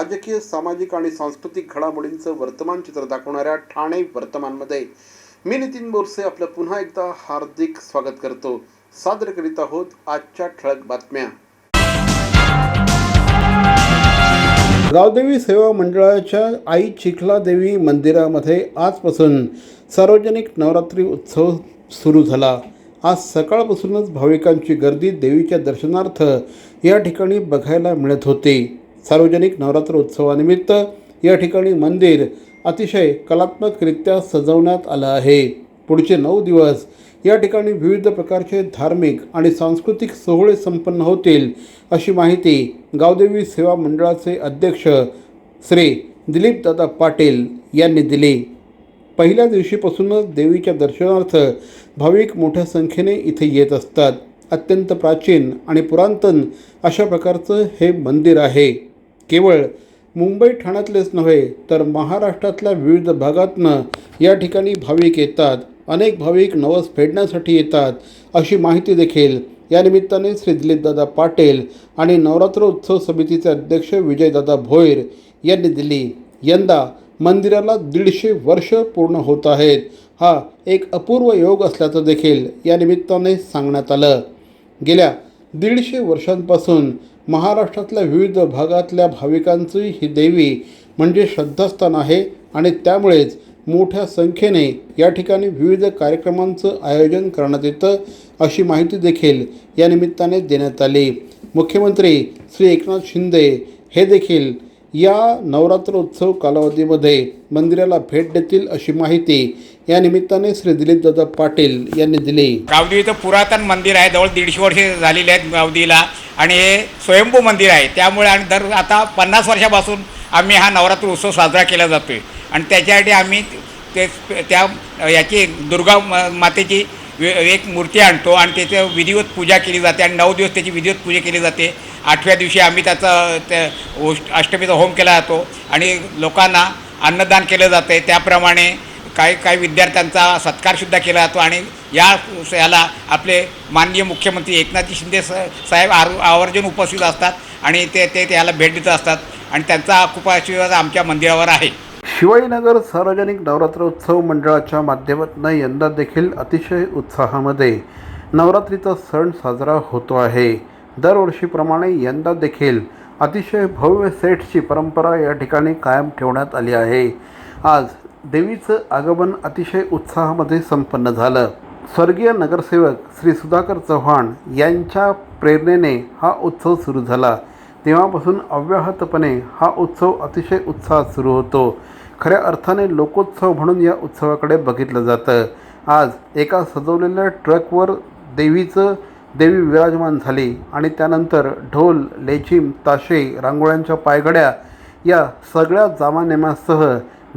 राजकीय, सामाजिक आणि सांस्कृतिक घडामोडींचं वर्तमान चित्र दाखवणाऱ्या ठाणे वर्तमानमध्ये मी नितीन बोरसे आपलं पुन्हा एकदा हार्दिक स्वागत करतो. सादर करीत आहोत आजच्या ठळक बातम्या. गावदेवी सेवा मंडळाच्या आई चिखलादेवी मंदिरामध्ये आजपासून सार्वजनिक नवरात्री उत्सव सुरू झाला. आज सकाळपासूनच भाविकांची गर्दी देवीच्या दर्शनार्थ या ठिकाणी बघायला मिळत होती. सार्वजनिक नवरात्र उत्सवानिमित्त या ठिकाणी मंदिर अतिशय कलात्मकरित्या सजवण्यात आलं आहे. पुढचे 9 दिवस या ठिकाणी विविध प्रकारचे धार्मिक आणि सांस्कृतिक सोहळे संपन्न होतील, अशी माहिती गावदेवी सेवा मंडळाचे अध्यक्ष श्री दिलीपदादा पाटील यांनी दिली. पहिल्या दिवशीपासूनच देवीच्या दर्शनार्थ भाविक मोठ्या संख्येने इथे येत असतात. अत्यंत प्राचीन आणि पुरातन अशा प्रकारचं हे मंदिर आहे. केवळ मुंबई ठाण्यातलेच नव्हे तर महाराष्ट्रातल्या विविध भागातनं या ठिकाणी भाविक येतात. अनेक भाविक नवस फेडण्यासाठी येतात, अशी माहिती देखील या निमित्ताने श्री दिलीपदादा पाटील आणि नवरात्र उत्सव समितीचे अध्यक्ष विजयदादा भोईर यांनी दिली. यंदा मंदिराला 150 वर्ष पूर्ण होत आहेत. हा एक अपूर्व योग असल्याचं देखील या निमित्ताने सांगण्यात आलं. गेल्या 150 वर्षांपासून महाराष्ट्रातल्या विविध भागातल्या भाविकांची ही देवी म्हणजे श्रद्धास्थान आहे आणि त्यामुळेच मोठ्या संख्येने या ठिकाणी विविध कार्यक्रमांचं आयोजन करण्यात येतं, अशी माहिती देखील या निमित्ताने देण्यात आली. मुख्यमंत्री श्री एकनाथ शिंदे हे देखील या नवरात्र उत्सव कालावधीमध्ये मंदिराला भेट देतील, अशी माहिती या निमित्ताने श्री दिलीपदादा पाटील यांनी दिली. गावदेवीचं पुरातन मंदिर आहे, जवळ 150 वर्षे झालेली आहेत गावदेवीला आणि हे स्वयंभू मंदिर आहे. त्यामुळे आणि दर आता 50 वर्षापासून आम्ही हा नवरात्र उत्सव साजरा केला जातो आहे आणि त्याच्यासाठी आम्ही याची दुर्गा मातेची एक मूर्ती आणतो आणि त्याचं विधिवत पूजा केली जाते आणि 9 दिवस त्याची विधिवत पूजा केली जाते. 8व्या दिवशी आम्ही अष्टमीचा होम केला जातो आणि लोकांना अन्नदान केलं जातं आहे. त्याप्रमाणे काही विद्यार्थ्यांचा सत्कारसुद्धा केला जातो आणि याला आपले माननीय मुख्यमंत्री एकनाथजी शिंदे साहेब आवर्जून उपस्थित असतात आणि ते याला भेट देत असतात आणि त्यांचा खूप आशीर्वाद आमच्या मंदिरावर आहे. शिवाजीनगर सार्वजनिक नवरात्र उत्सव मंडळाच्या माध्यमातून यंदा देखील अतिशय उत्साहामध्ये नवरात्रीचा सण साजरा होतो आहे. दरवर्षीप्रमाणे यंदा देखील अतिशय भव्य सेटची परंपरा या ठिकाणी कायम ठेवण्यात आली आहे. आज देवीचं आगमन अतिशय उत्साहामध्ये संपन्न झालं. स्वर्गीय नगरसेवक श्री सुधाकर चव्हाण यांच्या प्रेरणेने हा उत्सव सुरू झाला. तेव्हापासून अव्याहतपणे हा उत्सव अतिशय उत्साहात सुरू होतो. खऱ्या अर्थाने लोकोत्सव म्हणून या उत्सवाकडे बघितलं जातं. आज एका सजवलेल्या ट्रकवर देवी विराजमान झाली आणि त्यानंतर ढोल, लेझीम, ताशे, रांगोळ्यांच्या पायघड्या या सगळ्या जामानेमासह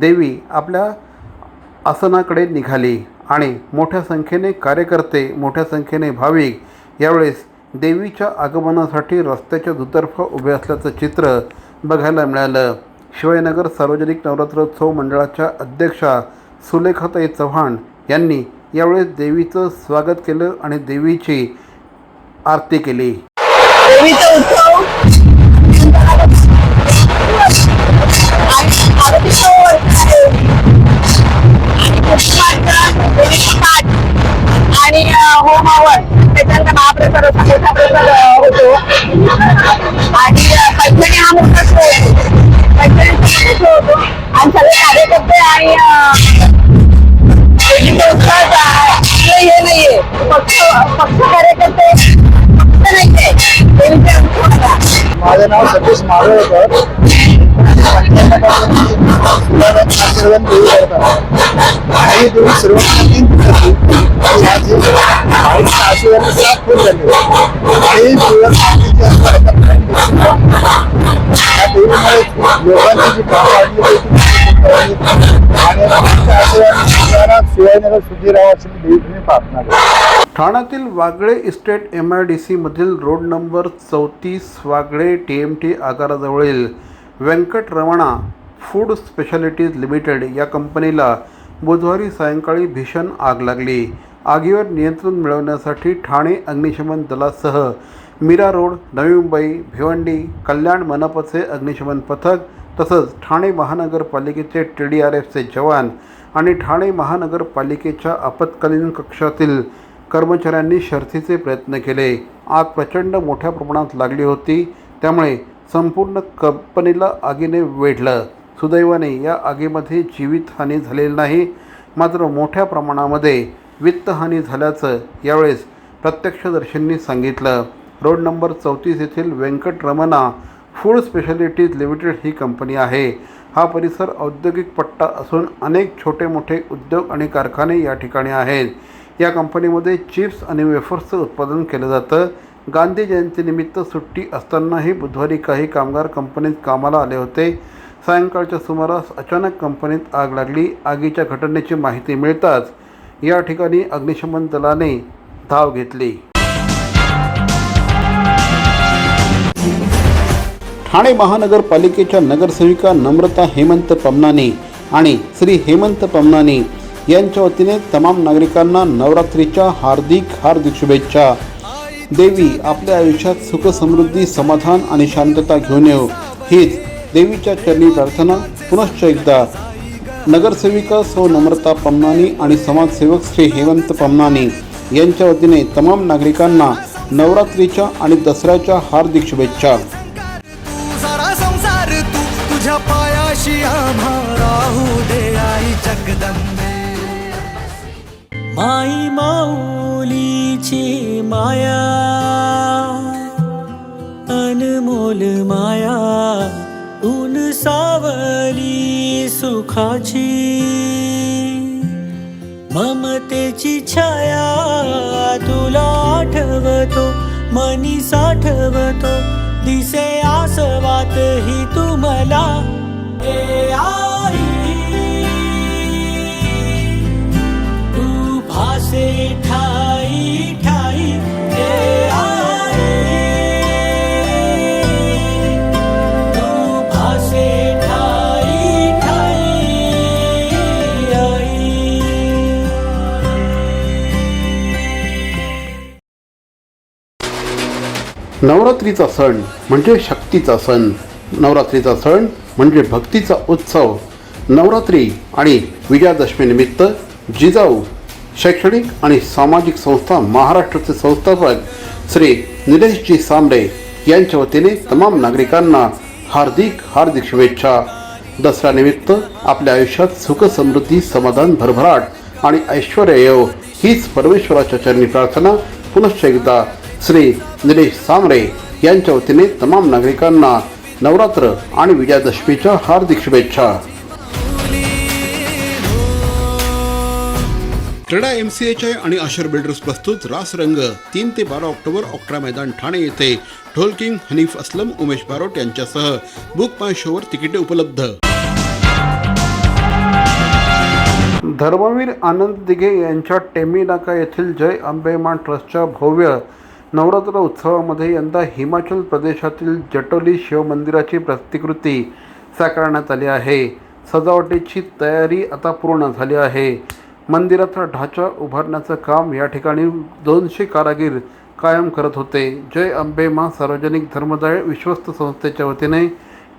देवी आपल्या आसनाकडे निघाली आणि मोठ्या संख्येने कार्यकर्ते, मोठ्या संख्येने भाविक यावेळेस देवीच्या आगमनासाठी रस्त्याच्या दुतर्फा उभे असल्याचं चित्र बघायला मिळालं. शिवाजीनगर सार्वजनिक नवरात्रोत्सव मंडळाच्या अध्यक्षा सुलेखाताई चव्हाण यांनी यावेळेस देवीचं स्वागत केलं आणि देवीची आरती केली. देवीचा उत्सव आणि होमावर त्याच्यानंतर महाप्रसाद मोठा प्रसाद होतो आणि पैठणी हा मोठा शो होतो आणि सगळे कार्यकर्ते आणि हे नाहीये पक्ष कार्यकर्ते पक्ष नाहीये देवीच्या उत्सवाला. माझं नाव सतीश मावळकर. आणि देवी सुरुवात आशीर्वाद खूप झाले आणि लोकांची जी भाव वाढली आणि शिवाजीनगर सुधीराव अशी देवी प्रार्थना. ठाण्यातील वागळे इस्टेट MIDC मधील रोड नंबर 34 वागळे TMT आगाराजवळील व्यंकटरमणा फूड स्पेशालिटीज लिमिटेड या कंपनीला बुधवारी सायंकाळी भीषण आग लागली. आगीवर नियंत्रण मिळवण्यासाठी ठाणे अग्निशमन दलासह मीरा रोड, नवी मुंबई, भिवंडी, कल्याण मनपाचे अग्निशमन पथक तसंच ठाणे महानगरपालिकेचे TDRFचे जवान आणि ठाणे महानगरपालिकेच्या आपत्कालीन कक्षातील कर्मचाऱ्यांनी शर्थीचे प्रयत्न केले. आग प्रचंड मोठ्या प्रमाणात लागली होती, त्यामुळे संपूर्ण कंपनीला आगीने वेढलं. सुदैवाने या आगीमध्ये जीवितहानी झालेली नाही, मात्र मोठ्या प्रमाणामध्ये वित्तहानी झाल्याचं यावेळेस प्रत्यक्षदर्शींनी सांगितलं. रोड नंबर 34 येथील व्यंकटरमणा फूड स्पेशालिटीज लिमिटेड ही कंपनी आहे. हा परिसर औद्योगिक पट्टा असून अनेक छोटे मोठे उद्योग आणि कारखाने या ठिकाणी आहेत. या कंपनीमध्ये चिप्स आणि वेफर्सचं उत्पादन केलं जातं. गांधी जयंतीनिमित्त सुट्टी असतानाही बुधवारी काही कामगार कंपनीत कामाला आले होते. सायंकाळच्या सुमारास अचानक कंपनीत आग लागली. आगीच्या घटनेची माहिती मिळताच या ठिकाणी अग्निशमन दलाने धाव घेतली. ठाणे महानगरपालिकेच्या नगरसेविका नम्रता हेमंत पमनानी आणि श्री हेमंत पमनानी यांच्या वतीने तमाम नागरिकांना नवरात्रीच्या हार्दिक शुभेच्छा. देवी आपल्या आयुष्यात सुख समृद्धी समाधान आणि शांतता घेऊन येऊ हीच देवीच्या चरणी प्रार्थना. पुनश्च एकदा नगरसेविका सौ नम्रता पमनानी आणि समाजसेवक श्री हेमंत पमनानी यांच्या वतीने तमाम नागरिकांना नवरात्रीच्या आणि दसऱ्याच्या हार्दिक शुभेच्छा. संसार तू तुझ्या पायाशी आम्हा राहू दे आई जगदंबे. माई माऊलीची माया अनमोल माया ऊन सावली सुखाची ममतेची छाया तुला आठवतो मनी साठवतो दिसे आसवात ही तुम्हाला ए आई तू भासे ठाई ठाई ए आई तू भासे ठाई ठाई आई. नवरात्रीचा सण म्हणजे शक्तीचा सण. नवरात्रीचा सण म्हणजे भक्तीचा उत्सव. नवरात्री आणि विजयादशमीनिमित्त जिजाऊ शैक्षणिक आणि सामाजिक संस्था महाराष्ट्राचे संस्थापक श्री निलेशजी सांबरे यांच्या वतीने तमाम नागरिकांना हार्दिक शुभेच्छा. दसऱ्यानिमित्त आपल्या आयुष्यात सुख समृद्धी समाधान भरभराट आणि ऐश्वर्य येवो हीच परमेश्वराच्या चरणी प्रार्थना. पुनश्च एकदा श्री निलेश सांबरे यांच्या वतीने तमाम नागरिकांना नवरात्र आणि विजयादशमीच्या हार्दिक शुभेच्छा. क्रीडा MCHI आणि आशर बिल्डर्स प्रस्तुत रास रंग 3 ते 12 ऑक्टोबर ऑक्ट्रा मैदान ठाणे येथे ढोल किंग हनीफ असलम उमेश बारोट यांच्यासह बुक माय शोवर तिकिटे उपलब्ध. धर्मवीर आनंद दिघे यांच्या टेंबी नाका येथील जय अंबे मां ट्रस्टच्या भव्य नवरात्र उत्सवामध्ये यंदा हिमाचल प्रदेशातील जटोली शिवमंदिराची प्रतिकृती साकारण्यात आली आहे. सजावटीची तयारी आता पूर्ण झाली आहे. मंदिराचा ढाचा उभारण्याचं काम या ठिकाणी 200 कारागीर कायम करत होते. जय अंबे मां सार्वजनिक धर्मदाय विश्वस्त संस्थेच्या वतीने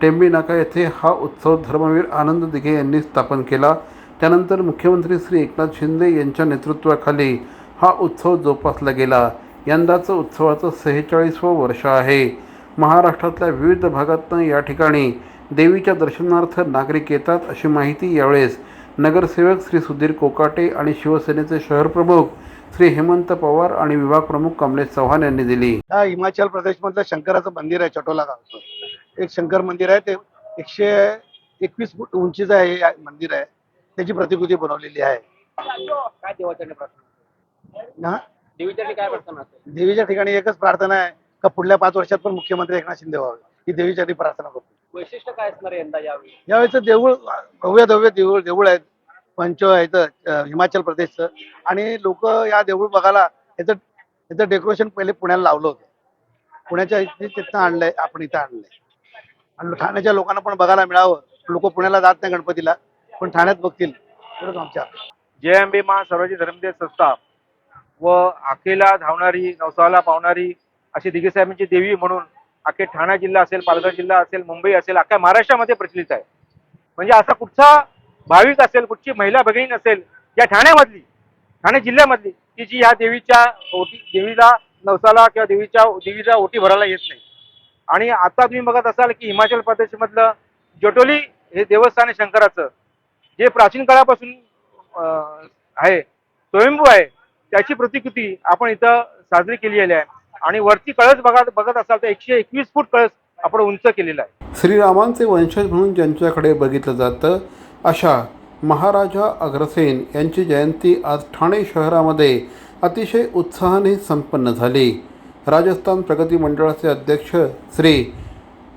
टेंबी नाका येथे हा उत्सव धर्मवीर आनंद दिघे यांनी स्थापन केला. त्यानंतर मुख्यमंत्री श्री एकनाथ शिंदे यांच्या नेतृत्वाखाली हा उत्सव जोपासला गेला. यंदाचं उत्सवाचं 46वं वर्ष आहे. महाराष्ट्रातल्या विविध भागातून या ठिकाणी देवीच्या दर्शनार्थ नागरिक येतात अशी माहिती यावेळेस नगरसेवक श्री सुधीर कोकाटे आणि शिवसेनेचे शहर प्रमुख श्री हेमंत पवार आणि विभाग प्रमुख कमलेश चव्हाण यांनी दिली. हा हिमाचल प्रदेशमधलं शंकराचं मंदिर आहे, चटोला गावचं एक शंकर मंदिर आहे. ते 121 फूट उंचीचं आहे हे मंदिर आहे. त्याची प्रतिकृती बनवलेली आहे. काय देवाच्या प्रार्थना हा देवीच्या काय प्रार्थना असते? देवीच्या ठिकाणी एकच प्रार्थना आहे का पुढल्या 5 वर्षात पण मुख्यमंत्री एकनाथ शिंदे व्हावे ही देवीच्या प्रार्थना करतो. वैशिष्ट्य काय असणार आहे यंदा यावेळी? यावेळेचं देऊळ भव्य देऊळ आहेत. पंच आहेत हिमाचल प्रदेशचं आणि लोक या देऊळ बघायला याचं डेकोरेशन पहिले पुण्याला लावलं होतं. पुण्याच्या तिथं आणलंय, आपण इथं आणलंय आणि ठाण्याच्या लोकांना पण बघायला मिळावं. लोक पुण्याला जात नाही गणपतीला, पण ठाण्यात बघतील एवढंच आमच्या. जय अंबे मां सार्वजनिक धर्मदेव संस्था व आखेला धावणारी, नवसाला पावणारी अशी दिघेसाहेबांची देवी म्हणून अख्खे ठाणा जिल्हा असेल, पालघर जिल्हा असेल, मुंबई असेल, अख्ख्या महाराष्ट्रामध्ये प्रचलित आहे. म्हणजे असा कुठचा भाविक असेल, कुठची महिला भगिनी असेल या ठाण्यामधली, ठाणे जिल्ह्यामधली, की जी या देवीच्या देवीला नवसाला किंवा देवीचा ओटी भरायला येत नाही. आणि आता तुम्ही बघत असाल की हिमाचल प्रदेशमधलं जटोली हे देवस्थान आहे शंकराचं, जे प्राचीन काळापासून आहे, स्वयंभू आहे, त्याची प्रतिकृती आपण इथं साजरी केलेली आहे. आणि वरती कळस बघत असाल तर 121 फूट कळस आपण उंच केलेला आहे. श्रीरामांचे वंशज म्हणून ज्यांच्याकडे बघितलं जातं अशा महाराजा अग्रसेन यांची जयंती आज ठाणे शहरामध्ये अतिशय उत्साहाने संपन्न झाली. राजस्थान प्रगती मंडळाचे अध्यक्ष श्री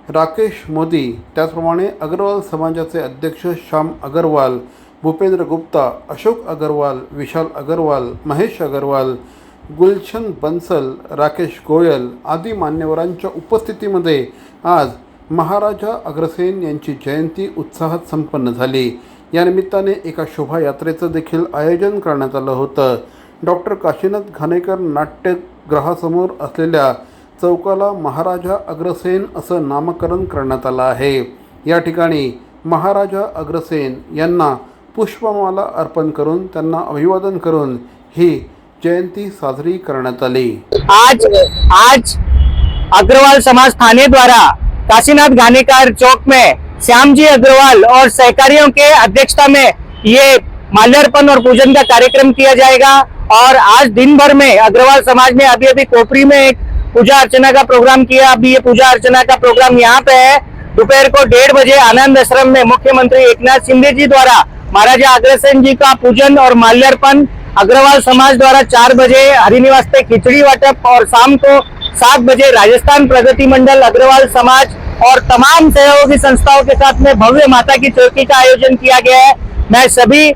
राकेश मोदी, त्याचप्रमाणे अग्रवाल समाजाचे अध्यक्ष श्याम अग्रवाल, भूपेंद्र गुप्ता, अशोक अग्रवाल, विशाल अग्रवाल, महेश अग्रवाल, गुलशन बन्सल, राकेश गोयल आदी मान्यवरांच्या उपस्थितीमध्ये आज महाराजा अग्रसेन यांची जयंती उत्साहात संपन्न झाली. या निमित्ताने एका शोभायात्रेचं देखील आयोजन करण्यात आलं होतं. डॉक्टर काशीनाथ घाणेकर नाट्यगृहासमोर असलेल्या चौकाला महाराजा अग्रसेन असं नामकरण करण्यात आलं आहे. या ठिकाणी महाराजा अग्रसेन यांना पुष्पमाला अर्पण करून त्यांना अभिवादन करून ही जयंती साजरी करण्यात आली. आज अग्रवाल समाज थाने द्वारा काशीनाथ घाणेकर चौक में श्याम जी अग्रवाल और सहकारियों के अध्यक्षता में ये माल्यार्पण और पूजन का कार्यक्रम किया जाएगा. और आज दिन भर में अग्रवाल समाज ने अभी कोपरी में एक पूजा अर्चना का प्रोग्राम किया. अभी ये पूजा अर्चना का प्रोग्राम यहाँ पे है. दोपहर को 1:30 बजे आनंद आश्रम में मुख्यमंत्री एकनाथ शिंदे जी द्वारा महाराजा अग्रसेन जी का पूजन और माल्यार्पण, अग्रवाल समाज द्वारा 4 बजे हरिनिवास पे खिचड़ी वाटप और शाम को 7 बजे राजस्थान प्रगति मंडल, अग्रवाल समाज और तमाम सहयोगी संस्थाओं के साथ में भव्य माता की चौकी का आयोजन किया गया है. मैं सभी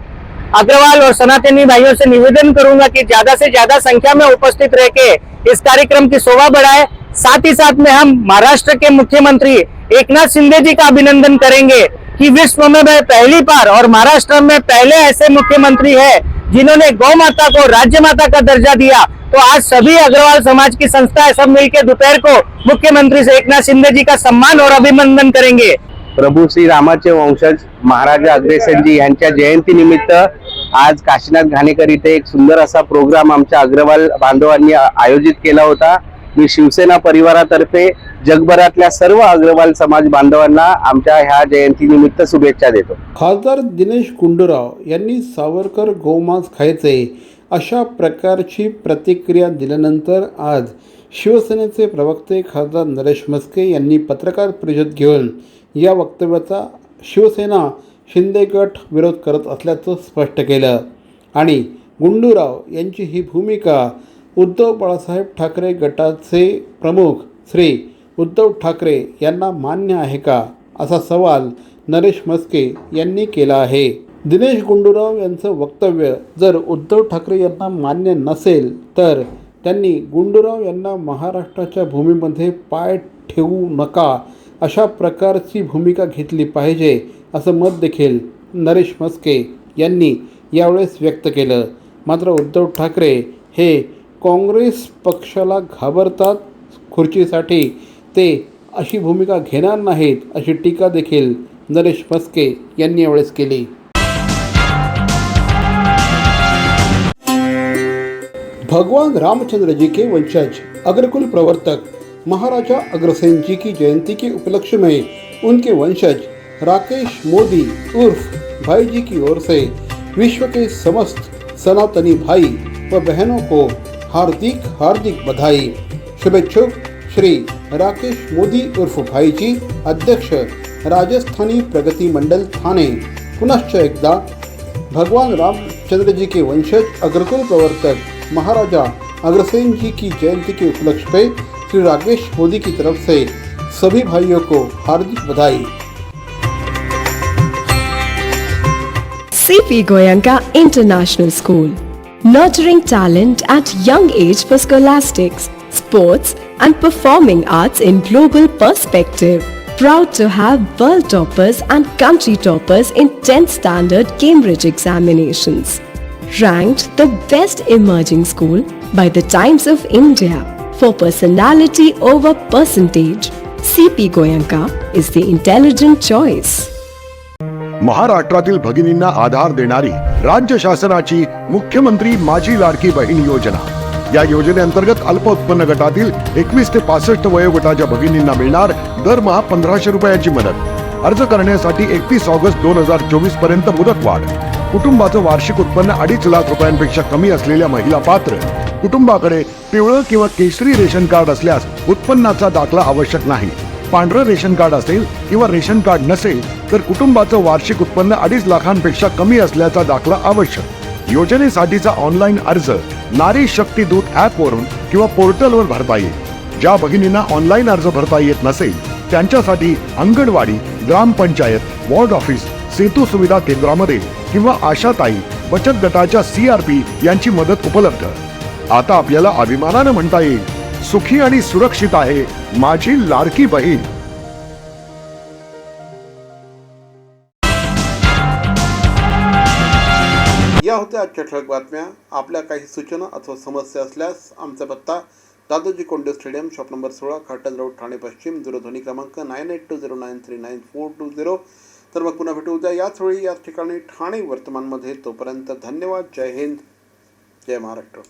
अग्रवाल और सनातनी भाइयों से निवेदन करूंगा कि ज्यादा से ज्यादा संख्या में उपस्थित रह के इस कार्यक्रम की शोभा बढ़ाए. साथ ही साथ में हम महाराष्ट्र के मुख्यमंत्री एकनाथ शिंदे जी का अभिनंदन करेंगे कि विश्व में पहली बार और महाराष्ट्र में पहले ऐसे मुख्यमंत्री है जिन्होंने गौ माता को राज्य माता का दर्जा दिया. तो आज सभी अग्रवाल समाज की संस्थाएं सब मिलकर दोपहर को मुख्यमंत्री से एकनाथ शिंदे जी का सम्मान और अभिनंदन करेंगे. प्रभू श्री रामाचे वंशज महाराजा अग्रसेन जी यांच्या जयंती निमित्त आज काशीनाथ घाणेकर इथे एक सुंदर असा प्रोग्राम आमच्या अग्रवाल बांधवांनी आयोजित केला होता. मी शिवसेना परिवारातर्फे जगभरातल्या सर्व अग्रवाल समाज बांधवांना आमच्या ह्या जयंती निमित्त शुभेच्छा देतो. खासदार दिनेश गुंडूराव यांनी सावरकर गोमांस खायचे अशा प्रकारची प्रतिक्रिया दिल्यानंतर आज शिवसेनेचे प्रवक्ते खासदार नरेश म्हस्के यांनी पत्रकार परिषद घेऊन या वक्तव्याचा शिवसेना शिंदे गट विरोध करत असल्याचं स्पष्ट केलं. आणि गुंडूराव यांची ही भूमिका उद्धव बाळासाहेब ठाकरे गटाचे प्रमुख श्री उद्धव ठाकरे यांना मान्य आहे का, असा सवाल नरेश म्हस्के यांनी केला आहे. दिनेश गुंडूराव यांचं वक्तव्य जर उद्धव ठाकरे यांना मान्य नसेल तर त्यांनी गुंडूराव यांना महाराष्ट्राच्या भूमीमध्ये पाय ठेवू नका अशा प्रकारची भूमिका घेतली पाहिजे, असं मत देखील नरेश म्हस्के यांनी यावेळेस व्यक्त केलं. मात्र उद्धव ठाकरे हे काँग्रेस पक्षाला घाबरतात, खुर्चीसाठी ते अशी भूमिका घेणार नाहीत, अशी टीका देखील नरेश म्हस्के यांनी यावेळेस केली. भगवान रामचंद्र जी के वंशज अग्रकुल प्रवर्तक महाराजा अग्रसेन जी की जयंती के उपलक्ष्य में उनके वंशज राकेश मोदी उर्फ भाई जी की ओर से विश्व के समस्त सनातनी भाई व बहनों को हार्दिक हार्दिक बधाई. शुभेच्छुक श्री राकेश मोदी उर्फ भाई जी, अध्यक्ष राजस्थानी प्रगति मंडल थाने. पुनश्च एकदा भगवान रामचंद्र जी के वंशज अग्रकुल प्रवर्तक महाराजा अग्रसेन जी की जयंती के उपलक्ष्य पे श्री राकेश मोदी की तरफ से सभी भाइयों को हार्दिक बधाई. CP Goenka International School, nurturing talent at young age for scholastics, sports and performing arts in global perspective. Proud to have world toppers and country toppers in 10th standard Cambridge examinations. ranked the best emerging school by the Times of India for personality over percentage. CP Goenka is the intelligent choice. महाराष्ट्रातील भगिनींना आधार देणारी राज्य शासनाची मुख्यमंत्री माझी लाडकी बहीण योजना. या योजनेअंतर्गत अल्प उत्पन्न गटातील 21 ते 65 वयोगटाच्या भगिनींना मिळणार दरमहा 1500 रुपयाची मदत. अर्ज करण्यासाठी 31 ऑगस्ट 2024 पर्यंत मुदतवाढ. कुटुंबाचं वार्षिक उत्पन्न 2.5 लाख रुपयांपेक्षा कमी असलेल्या महिला पात्र. कुटुंबाकडे पिवळं किंवा केशरी रेशन कार्ड असल्यास उत्पन्नाचा दाखला आवश्यक नाही. पांढरं रेशन कार्ड असेल किंवा रेशन कार्ड नसेल तर कुटुंबाचं वार्षिक उत्पन्न 2.5 लाखांपेक्षा कमी असल्याचा दाखला आवश्यक. योजनेसाठीचा ऑनलाईन अर्ज नारी शक्ती दूत ऍप वरून किंवा पोर्टलवर भरता येईल. ज्या भगिनींना ऑनलाईन अर्ज भरता येत नसेल त्यांच्यासाठी अंगणवाडी, ग्रामपंचायत, वॉर्ड ऑफिस, सेतू सुविधा केंद्रामध्ये किंवा आशाताई बचत गटाच्या CRP यांची मदत उपलब्ध. आता आपल्याला अभिमानानं म्हणता येईल, सुखी आणि सुरक्षित आहे माझी लाडकी बहीण. या होत्या आजच्या ठळक बातम्या. आपल्या काही सूचना अथवा समस्या असल्यास आमचा पत्ता Dadoji Konde stadium, shop number 16, Khatal road, Thane पश्चिम, दूरध्वनी क्रमांक 9820939420. तर मग पुन्हा भेटू उद्या याच वेळी याच ठिकाणी ठाणे वर्तमानमध्ये. तोपर्यंत धन्यवाद. जय हिंद, जय महाराष्ट्र.